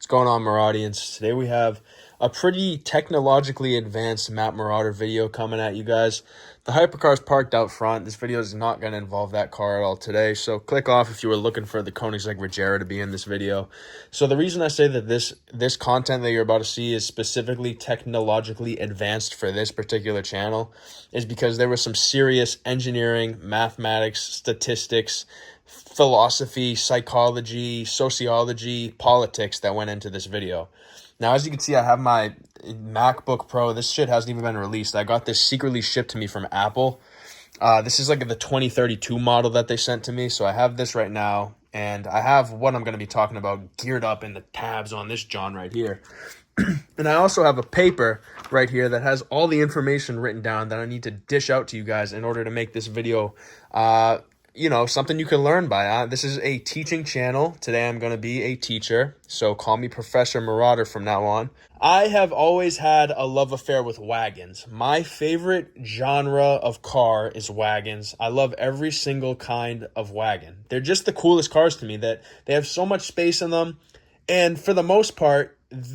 What's going on, Maraudians? Today we have a pretty technologically advanced map marauder video coming at you guys. The hypercar's parked out front. This video is not going to involve that car at all today, so click off if you were looking for the Koenigsegg Regera to be in this video. So the reason I say that this content that you're about to see is specifically technologically advanced for this particular channel is because there was some serious engineering, mathematics, statistics, philosophy, psychology, sociology, politics that went into this video. Now, as you can see, I have my MacBook Pro. This shit hasn't even been released. I got this secretly shipped to me from Apple. This is like the 2032 model that they sent to me. So I have this right now, and I have what I'm going to be talking about geared up in the tabs on this John right here. And I also have a paper right here that has all the information written down that I need to dish out to you guys in order to make this video something you can learn by. This is a teaching channel. Today I'm going to be a teacher, so call me Professor Marauder from now on. I have always had a love affair with wagons. My favorite genre of car is wagons. I love every single kind of wagon. They're just the coolest cars to me, that they have so much space in them, and for the most part,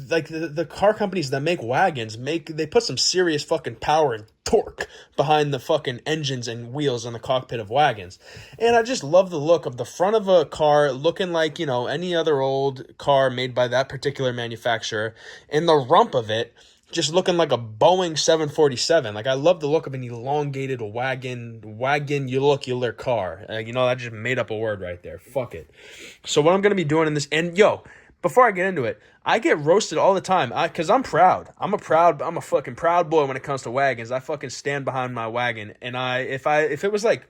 like the car companies that make wagons they put some serious fucking power and torque behind the fucking engines and wheels in the cockpit of wagons. And I just love the look of the front of a car looking like, any other old car made by that particular manufacturer, and the rump of it just looking like a Boeing 747. Like, I love the look of an elongated wagonular car. I just made up a word right there. Fuck it. So what I'm going to be doing in this, and before I get into it, I get roasted all the time because I'm proud. I'm a fucking proud boy when it comes to wagons. I fucking stand behind my wagon. And if it was like,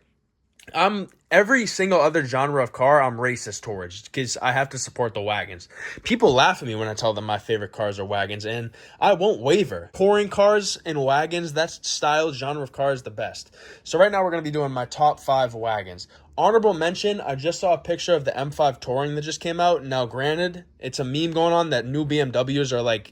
every single other genre of car, I'm racist towards, because I have to support the wagons. People laugh at me when I tell them my favorite cars are wagons, and I won't waver. Touring cars and wagons, that style, genre of car is the best. So right now we're going to be doing my top 5 wagons. Honorable mention, I just saw a picture of the M5 Touring that just came out. Now, granted, it's a meme going on that new BMWs are like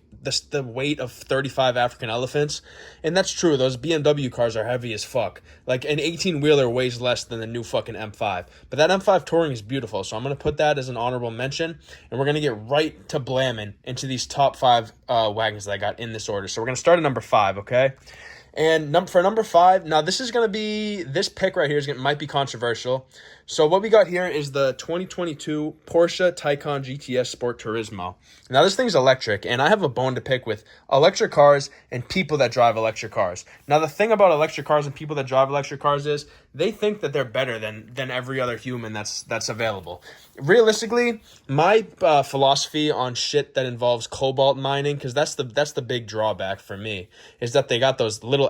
the weight of 35 African elephants. And that's true. Those BMW cars are heavy as fuck. Like, an 18-wheeler weighs less than the new fucking M5. But that M5 Touring is beautiful, so I'm going to put that as an honorable mention. And we're going to get right to blamming into these top 5 wagons that I got in this order. So we're going to start at number 5, okay? And for number 5, now this pick right here might be controversial. So what we got here is the 2022 Porsche Taycan GTS Sport Turismo. Now this thing's electric, and I have a bone to pick with electric cars and people that drive electric cars. Now the thing about electric cars and people that drive electric cars is they think that they're better than every other human that's available. Realistically, my philosophy on shit that involves cobalt mining, because that's the big drawback for me, is that they got those little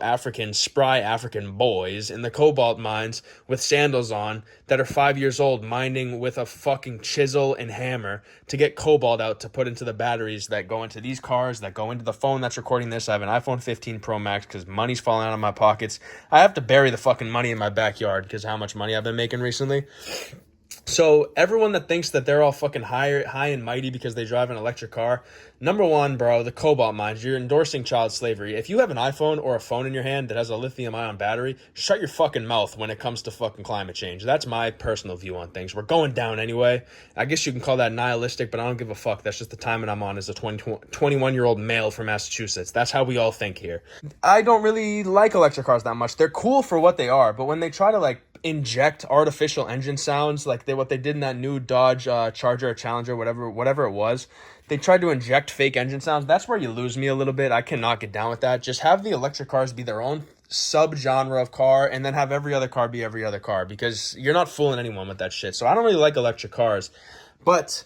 spry African boys in the cobalt mines with sandals on that are 5 years old, mining with a fucking chisel and hammer to get cobalt out to put into the batteries that go into these cars, that go into the phone that's recording this. I have an iPhone 15 Pro Max because money's falling out of my pockets. I have to bury the fucking money in my backyard because how much money I've been making recently. So everyone that thinks that they're all fucking high and mighty because they drive an electric car, number one, bro, the cobalt mines, you're endorsing child slavery. If you have an iPhone or a phone in your hand that has a lithium-ion battery, shut your fucking mouth when it comes to fucking climate change. That's my personal view on things. We're going down anyway. I guess you can call that nihilistic, but I don't give a fuck. That's just the timing I'm on as a 21-year-old male from Massachusetts. That's how we all think here. I don't really like electric cars that much. They're cool for what they are, but when they try to, inject artificial engine sounds like what they did in that new Dodge Charger or Challenger, whatever it was, they tried to inject fake engine sounds. That's where you lose me a little bit. I cannot get down with that. Just have the electric cars be their own sub-genre of car, and then have every other car be every other car, because you're not fooling anyone with that shit. So I don't really like electric cars, but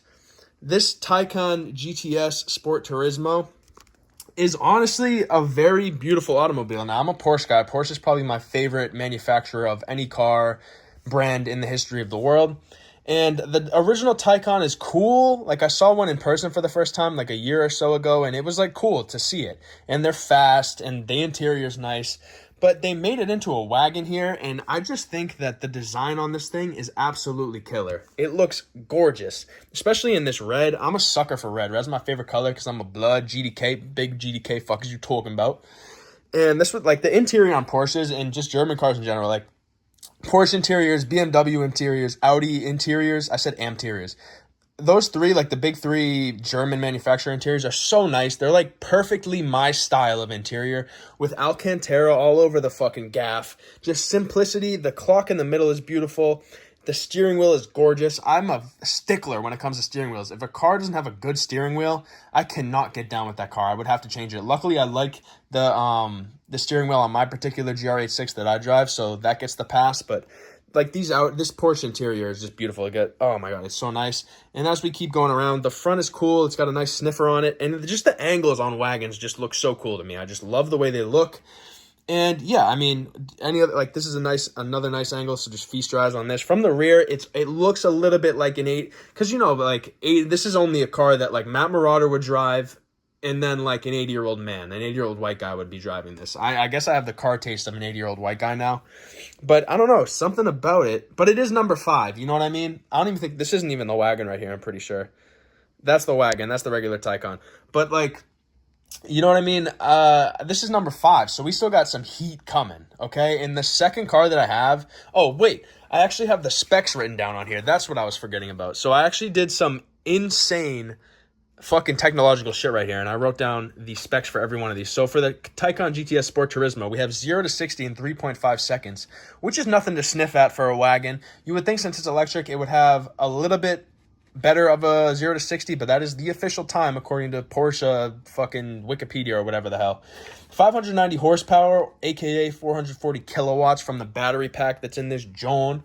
this Taycan GTS Sport Turismo is honestly a very beautiful automobile. Now, I'm a Porsche guy. Porsche is probably my favorite manufacturer of any car brand in the history of the world. And the original Taycan is cool. Like, I saw one in person for the first time like a year or so ago, and it was cool to see it. And they're fast, and the interior is nice. But they made it into a wagon here, and I just think that the design on this thing is absolutely killer. It looks gorgeous, especially in this red. I'm a sucker for red. Red's my favorite color because I'm a blood GDK, big GDK fuck is you talking about. And this was the interior on Porsches and just German cars in general, Porsche interiors, BMW interiors, Audi interiors. I said anteriors. those three, like the big three German manufacturer interiors, are so nice. They're like perfectly my style of interior with Alcantara all over the fucking gaff. Just simplicity. The clock in the middle is beautiful. The steering wheel is gorgeous. I'm a stickler when it comes to steering wheels. If a car doesn't have a good steering wheel, I cannot get down with that car. I would have to change it. Luckily, I like the steering wheel on my particular GR86 that I drive, so that gets the pass. But like this Porsche interior is just beautiful. Oh my god, it's so nice. And as we keep going around, the front is cool. It's got a nice sniffer on it, and just the angles on wagons just look so cool to me. I just love the way they look. And yeah, I mean, any other, like, this is another nice angle. So just feast your eyes on this from the rear. It looks a little bit like an 8, because this is only a car that like Matt Marauder would drive, and then like an 80-year-old man, an 80-year-old white guy would be driving this. I guess I have the car taste of an 80-year-old white guy now, but I don't know, something about it. But it is number 5. You know what I mean? I don't even think this isn't even the wagon right here. I'm pretty sure that's the wagon. That's the regular Taycan. But like, you know what I mean? This is number 5, so we still got some heat coming, okay? And the second car that I have... Oh, wait. I actually have the specs written down on here. That's what I was forgetting about. So I actually did some insane fucking technological shit right here, and I wrote down the specs for every one of these. So for the Taycan GTS Sport Turismo, we have 0 to 60 in 3.5 seconds, which is nothing to sniff at for a wagon. You would think since it's electric, it would have a little bit better of a 0 to 60, but that is the official time according to Porsche fucking Wikipedia or whatever the hell. 590 horsepower, aka 440 kilowatts from the battery pack that's in this John.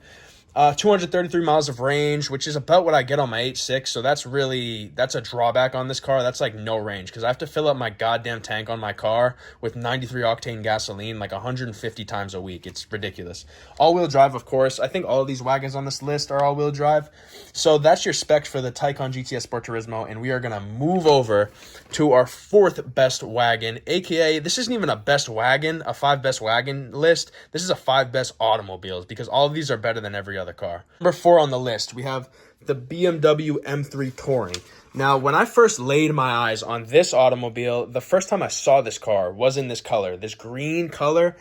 233 miles of range, which is about what I get on my 8.6, so that's a drawback on this car. That's like no range, because I have to fill up my goddamn tank on my car with 93 octane gasoline like 150 times a week. It's ridiculous. All-wheel drive, of course. I think all of these wagons on this list are all-wheel drive. So that's your specs for the Taycan GTS Sport Turismo, and we are going to move over to our 4th best wagon, aka this isn't even a best wagon, a 5 best wagon list. This is a 5 best automobiles, because all of these are better than every other car. Number 4 on the list, we have the BMW M3 Touring. Now, when I first laid my eyes on this automobile, the first time I saw this car was in this color, this green color.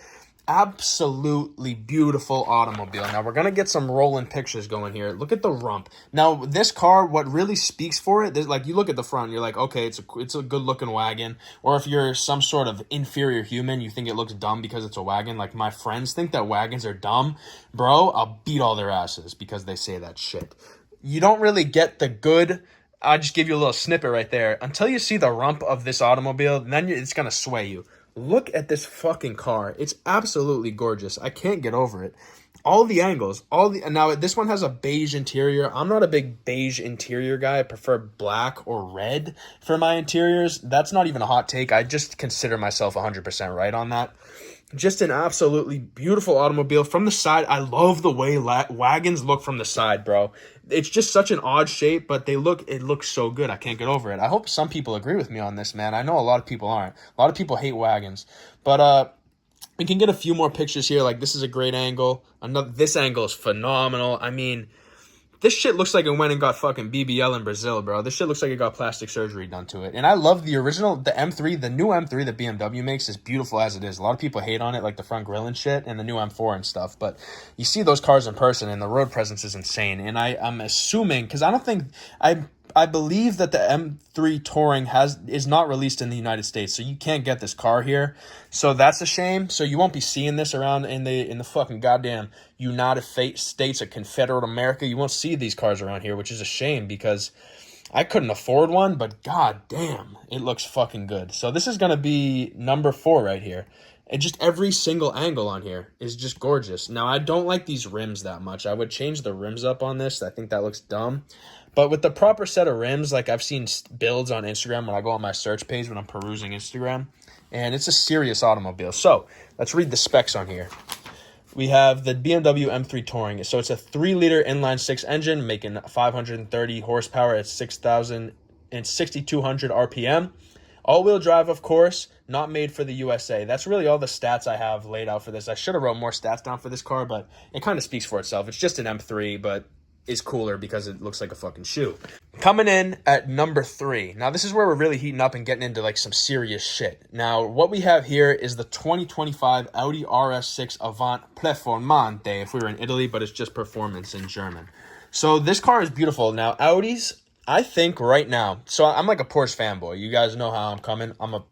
Absolutely beautiful automobile. Now, we're going to get some rolling pictures going here. Look at the rump. Now, this car, what really speaks for it, like, you look at the front, you're like, okay, it's a good-looking wagon. Or if you're some sort of inferior human, you think it looks dumb because it's a wagon. Like, my friends think that wagons are dumb. Bro, I'll beat all their asses because they say that shit. You don't really get the good... I'll just give you a little snippet right there. Until you see the rump of this automobile, then it's going to sway you. Look at this fucking car. It's absolutely gorgeous. I can't get over it. All the angles, now this one has a beige interior. I'm not a big beige interior guy. I prefer black or red for my interiors. That's not even a hot take. I just consider myself 100% right on that. Just an absolutely beautiful automobile. From the side, I love the way wagons look from the side, bro. It's just such an odd shape, but it looks so good. I can't get over it. I hope some people agree with me on this, man. I know a lot of people aren't. A lot of people hate wagons. But we can get a few more pictures here. Like, this is a great angle. This angle is phenomenal. I mean, this shit looks like it went and got fucking BBL in Brazil, bro. This shit looks like it got plastic surgery done to it. And I love the original, the M3, the new M3 that BMW makes is beautiful as it is. A lot of people hate on it, like the front grille and shit, and the new M4 and stuff. But you see those cars in person, and the road presence is insane. And I'm assuming, because I believe that the M3 Touring is not released in the United States, so you can't get this car here. So that's a shame. So you won't be seeing this around in the fucking goddamn United States of Confederate America. You won't see these cars around here, which is a shame because I couldn't afford one, but goddamn, it looks fucking good. So this is going to be number 4 right here. And just every single angle on here is just gorgeous. Now, I don't like these rims that much. I would change the rims up on this. I think that looks dumb. But with the proper set of rims, like I've seen builds on Instagram when I go on my search page when I'm perusing Instagram, and it's a serious automobile. So let's read the specs on here. We have the BMW M3 Touring. So it's a 3-liter inline-6 engine making 530 horsepower at 6,200 RPM. All-wheel drive, of course, not made for the USA. That's really all the stats I have laid out for this. I should have wrote more stats down for this car, but it kind of speaks for itself. It's just an M3, but is cooler because it looks like a fucking shoe. Coming in at number 3. Now, this is where we're really heating up and getting into like some serious shit. Now, what we have here is the 2025 Audi RS6 Avant Performante, if we were in Italy, but it's just performance in German. So this car is beautiful. Now, Audis I think right now, so I'm like a Porsche fanboy. You guys know how I'm coming. I'm a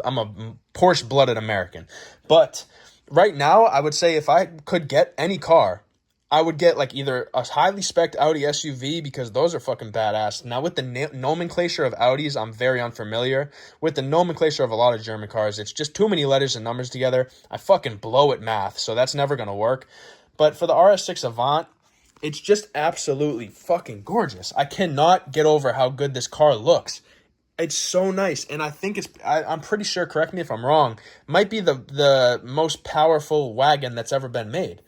I'm a Porsche blooded American. But right now, I would say if I could get any car, I would get like either a highly spec'd Audi SUV because those are fucking badass. Now with the nomenclature of Audis, I'm very unfamiliar. With the nomenclature of a lot of German cars, it's just too many letters and numbers together. I fucking blow at math, so that's never gonna work. But for the RS6 Avant, it's just absolutely fucking gorgeous. I cannot get over how good this car looks. It's so nice, and I think I'm pretty sure, correct me if I'm wrong, might be the most powerful wagon that's ever been made.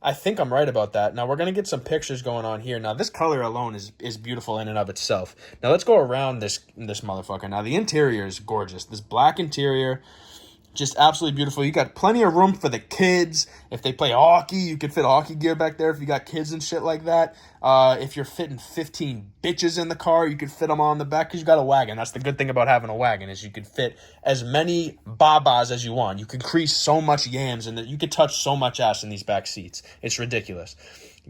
I think I'm right about that. Now, we're going to get some pictures going on here. Now, this color alone is beautiful in and of itself. Now, let's go around this motherfucker. Now, the interior is gorgeous. This black interior, just absolutely beautiful. You got plenty of room for the kids. If they play hockey, you could fit hockey gear back there if you got kids and shit like that. If you're fitting 15 bitches in the car, you could fit them on the back because you got a wagon. That's the good thing about having a wagon is you could fit as many babas as you want. You could crease so much yams and you could touch so much ass in these back seats. It's ridiculous.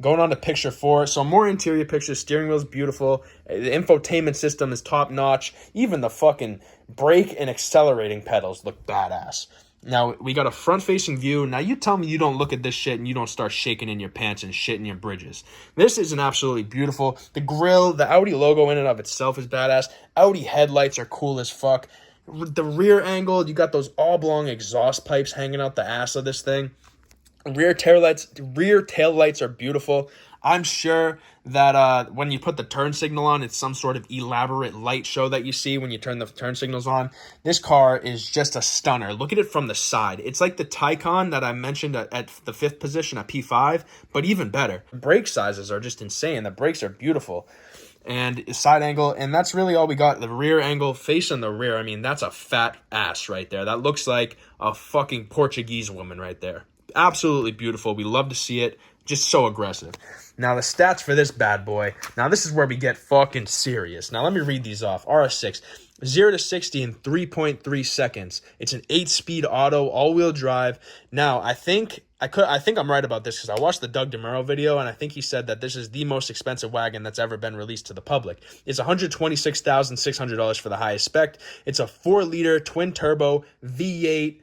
Going on to picture 4, so more interior pictures. Steering wheel's beautiful. The infotainment system is top notch. Even the fucking brake and accelerating pedals look badass. Now, we got a front-facing view. Now, you tell me you don't look at this shit and you don't start shaking in your pants and shit in your bridges. This is an absolutely beautiful. The grille, the Audi logo in and of itself is badass. Audi headlights are cool as fuck. The rear angle, you got those oblong exhaust pipes hanging out the ass of this thing. Rear taillights are beautiful. I'm sure that when you put the turn signal on, it's some sort of elaborate light show that you see when you turn the turn signals on. This car is just a stunner. Look at it from the side. It's like the Taycan that I mentioned at the 5th position at P5, but even better. Brake sizes are just insane. The brakes are beautiful. And side angle, and that's really all we got. The rear angle, facing the rear, I mean, that's a fat ass right there. That looks like a fucking Portuguese woman right there. Absolutely beautiful. We love to see it. Just so aggressive. Now, the stats for this bad boy. Now, this is where we get fucking serious. Now, let me read these off. RS6, 0 to 60 in 3.3 seconds. It's an 8-speed auto, all-wheel drive. Now, I think I'm right about this because I watched the Doug DeMuro video, and I think he said that this is the most expensive wagon that's ever been released to the public. It's $126,600 for the highest spec. It's a 4-liter twin-turbo V8.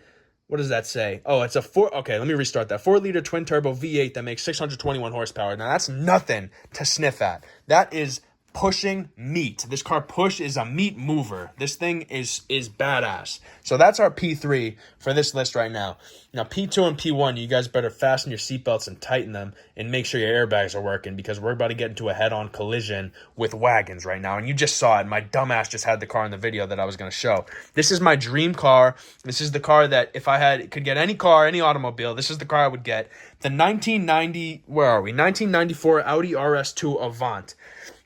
What does that say? Oh, it's a okay, let me restart that. 4-liter twin-turbo V8 that makes 621 horsepower. Now, that's nothing to sniff at. That is pushing meat. This car is a meat mover. This thing is badass. So that's our P3 for this list right now. Now, P2 and P1, you guys better fasten your seatbelts and tighten them and make sure your airbags are working because we're about to get into a head-on collision with wagons right now. And you just saw it. My dumbass just had the car in the video that I was going to show. This is my dream car. This is the car that if I could get any car, any automobile, this is the car I would get. The 1994 Audi RS2 Avant.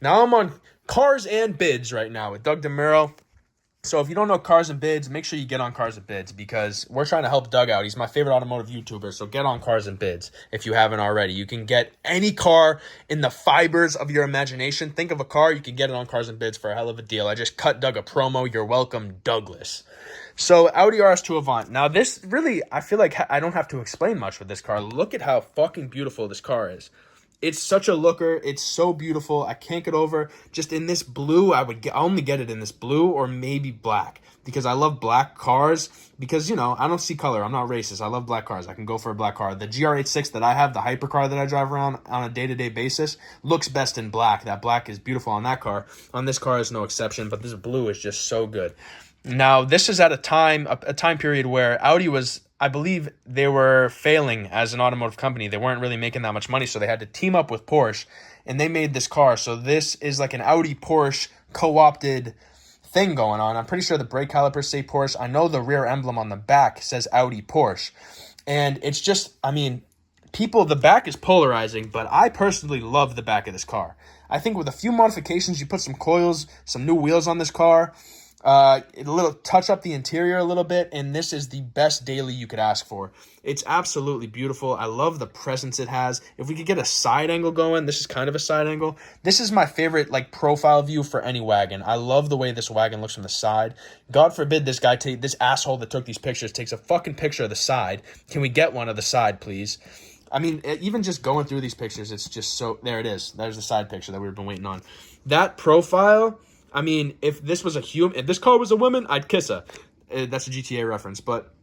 Now I'm on Cars and Bids right now with Doug DeMuro. So if you don't know Cars and Bids, make sure you get on Cars and Bids because we're trying to help Doug out. He's my favorite automotive YouTuber, so get on Cars and Bids if you haven't already. You can get any car in the fibers of your imagination. Think of a car, you can get it on Cars and Bids for a hell of a deal. I just cut Doug a promo. You're welcome, Douglas. So Audi RS2 Avant. Now this really, I feel like I don't have to explain much with this car. Look at how fucking beautiful this car is. It's such a looker. It's so beautiful. I can't get over. Just in this blue, I only get it in this blue or maybe black because I love black cars because, you know, I don't see color. I'm not racist. I love black cars. I can go for a black car. The GR86 that I have, the hypercar that I drive around on a day-to-day basis, looks best in black. That black is beautiful on that car. On this car is no exception, but this blue is just so good. Now, this is at a time period where Audi was, I believe they were failing as an automotive company. They weren't really making that much money, so they had to team up with Porsche, and they made this car. So this is like an Audi-Porsche co-opted thing going on. I'm pretty sure the brake calipers say Porsche. I know the rear emblem on the back says Audi Porsche. And it's just, I mean, the back is polarizing, but I personally love the back of this car. I think with a few modifications, you put some coils, some new wheels on this car, a little touch up the interior a little bit, and this is the best daily you could ask for. It's absolutely beautiful. I love the presence it has. If we could get a side angle going, this is kind of a side angle. This is my favorite like profile view for any wagon. I love the way this wagon looks from the side. God forbid this asshole that took these pictures takes a fucking picture of the side. Can we get one of the side, please? I mean, even just going through these pictures, it's just so... There it is. There's the side picture that we've been waiting on. That profile, I mean, if this was a human... If this car was a woman, I'd kiss her. That's a GTA reference, but...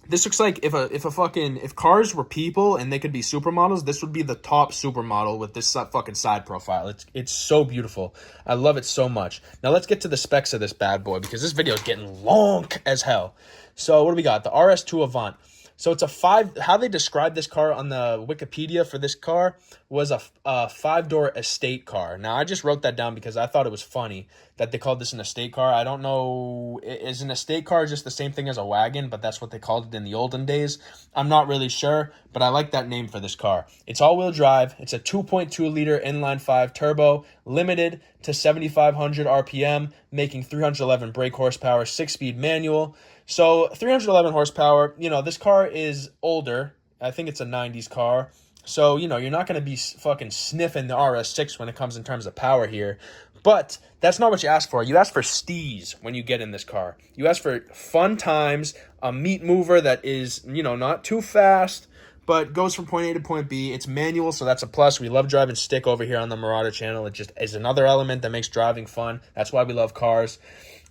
This looks like if cars were people and they could be supermodels, this would be the top supermodel with this fucking side profile. It's so beautiful. I love it so much. Now let's get to the specs of this bad boy because this video is getting long as hell. So what do we got? The RS2 Avant. So it's how they described this car on the Wikipedia for this car was a 5-door estate car. Now, I just wrote that down because I thought it was funny that they called this an estate car. I don't know, is an estate car just the same thing as a wagon, but that's what they called it in the olden days? I'm not really sure, but I like that name for this car. It's all-wheel drive. It's a 2.2-liter inline-5 turbo, limited to 7,500 RPM, making 311 brake horsepower, 6-speed manual. So 311 horsepower, this car is older. I think it's a 90s car. So, you're not going to be fucking sniffing the RS6 when it comes in terms of power here. But that's not what you ask for. You ask for steez when you get in this car. You ask for fun times, a meat mover that is, not too fast, but goes from point A to point B. It's manual, so that's a plus. We love driving stick over here on the Marauder channel. It just is another element that makes driving fun. That's why we love cars.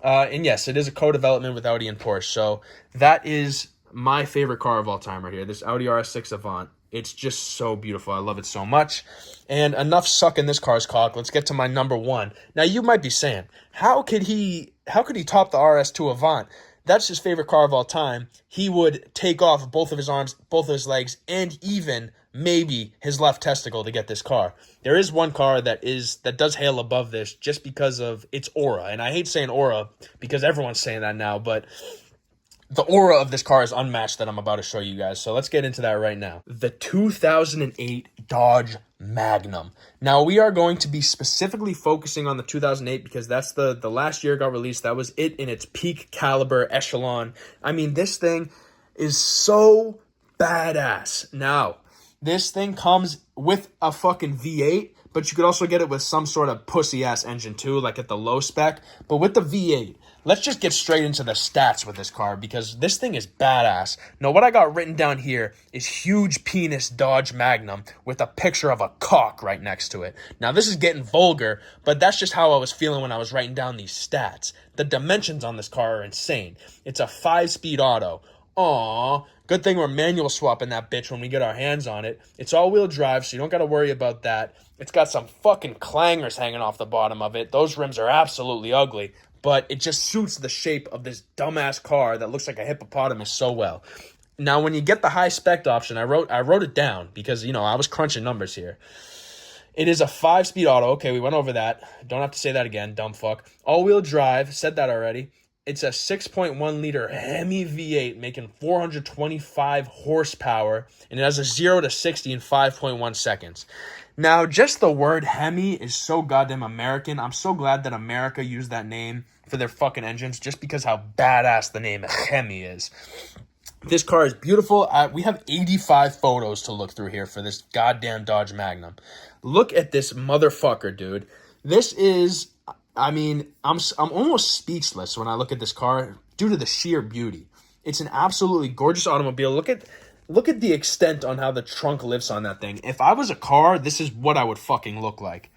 And yes, it is a co-development with Audi and Porsche. So that is my favorite car of all time right here. This Audi RS6 Avant. It's just so beautiful. I love it so much. And enough sucking this car's cock. Let's get to my number one. Now, you might be saying, how could he top the RS2 Avant? That's his favorite car of all time. He would take off both of his arms, both of his legs, and even maybe his left testicle to get this car. There is one car that does hail above this just because of its aura. And I hate saying aura because everyone's saying that now, but the aura of this car is unmatched that I'm about to show you guys. So let's get into that right now. The 2008 Dodge Magnum. Now, we are going to be specifically focusing on the 2008 because that's the last year it got released. That was it in its peak caliber echelon. I mean, this thing is so badass. Now, this thing comes with a fucking V8, but you could also get it with some sort of pussy-ass engine too, like at the low spec. But with the V8, let's just get straight into the stats with this car because this thing is badass. Now, what I got written down here is huge penis Dodge Magnum with a picture of a cock right next to it. Now, this is getting vulgar, but that's just how I was feeling when I was writing down these stats. The dimensions on this car are insane. It's a 5-speed auto. Aww. Good thing we're manual swapping that bitch when we get our hands on it. It's all-wheel drive, so you don't got to worry about that. It's got some fucking clangers hanging off the bottom of it. Those rims are absolutely ugly, but it just suits the shape of this dumbass car that looks like a hippopotamus so well. Now, when you get the high-spec option, I wrote it down because, I was crunching numbers here. It is a 5-speed auto. Okay, we went over that. Don't have to say that again, dumb fuck. All-wheel drive, said that already. It's a 6.1-liter Hemi V8 making 425 horsepower, and it has a 0 to 60 in 5.1 seconds. Now, just the word Hemi is so goddamn American. I'm so glad that America used that name for their fucking engines just because how badass the name Hemi is. This car is beautiful. We have 85 photos to look through here for this goddamn Dodge Magnum. Look at this motherfucker, dude. This is... I'm almost speechless when I look at this car due to the sheer beauty. It's an absolutely gorgeous automobile. Look at the extent on how the trunk lifts on that thing. If I was a car, this is what I would fucking look like.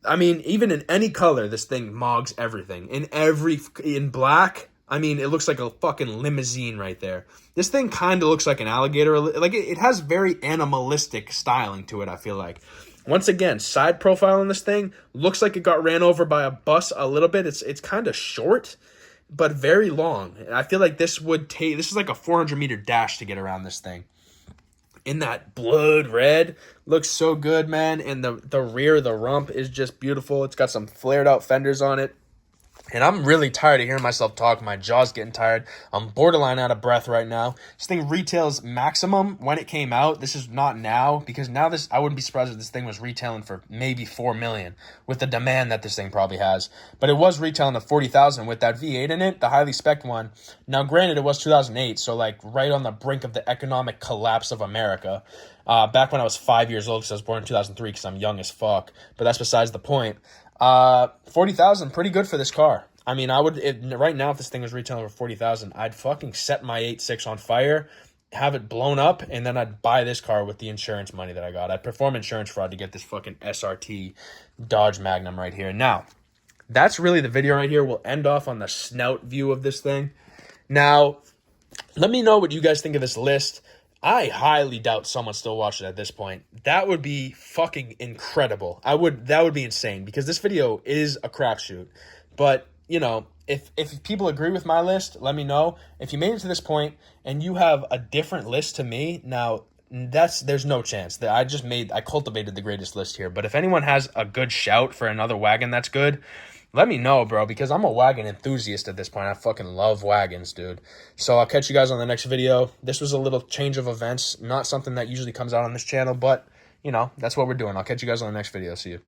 I mean, even in any color, this thing mogs everything. In black, it looks like a fucking limousine right there. This thing kind of looks like an alligator. Like, it has very animalistic styling to it, I feel like. Once again, side profile on this thing looks like it got ran over by a bus a little bit. It's kind of short, but very long. I feel like this is like a 400-meter dash to get around this thing. In that blood red, looks so good, man. And the rear, the rump is just beautiful. It's got some flared out fenders on it. And I'm really tired of hearing myself talk. My jaw's getting tired. I'm borderline out of breath right now. This thing retails maximum when it came out. This is not now, because now I wouldn't be surprised if this thing was retailing for maybe $4 million with the demand that this thing probably has. But it was retailing at $40,000 with that V8 in it, the highly spec'd one. Now, granted, it was 2008, so like right on the brink of the economic collapse of America. Back when I was 5 years old, because I was born in 2003, because I'm young as fuck. But that's besides the point. 40,000, pretty good for this car. I mean, right now, if this thing was retailing for 40,000, I'd fucking set my 8.6 on fire have it blown up, and then I'd buy this car with the insurance money that I got. I'd perform insurance fraud to get this fucking SRT Dodge Magnum right here. Now, that's really the video right here. We'll end off on the snout view of this thing. Now, let me know what you guys think of this list. I highly doubt someone's still watching at this point. That would be fucking incredible. That would be insane, because this video is a crapshoot. But, you know, if people agree with my list, let me know. If you made it to this point and you have a different list to me, now there's no chance that I cultivated the greatest list here. But if anyone has a good shout for another wagon that's good, let me know, bro, because I'm a wagon enthusiast at this point. I fucking love wagons, dude. So I'll catch you guys on the next video. This was a little change of events, not something that usually comes out on this channel, but, you know, that's what we're doing. I'll catch you guys on the next video. See you.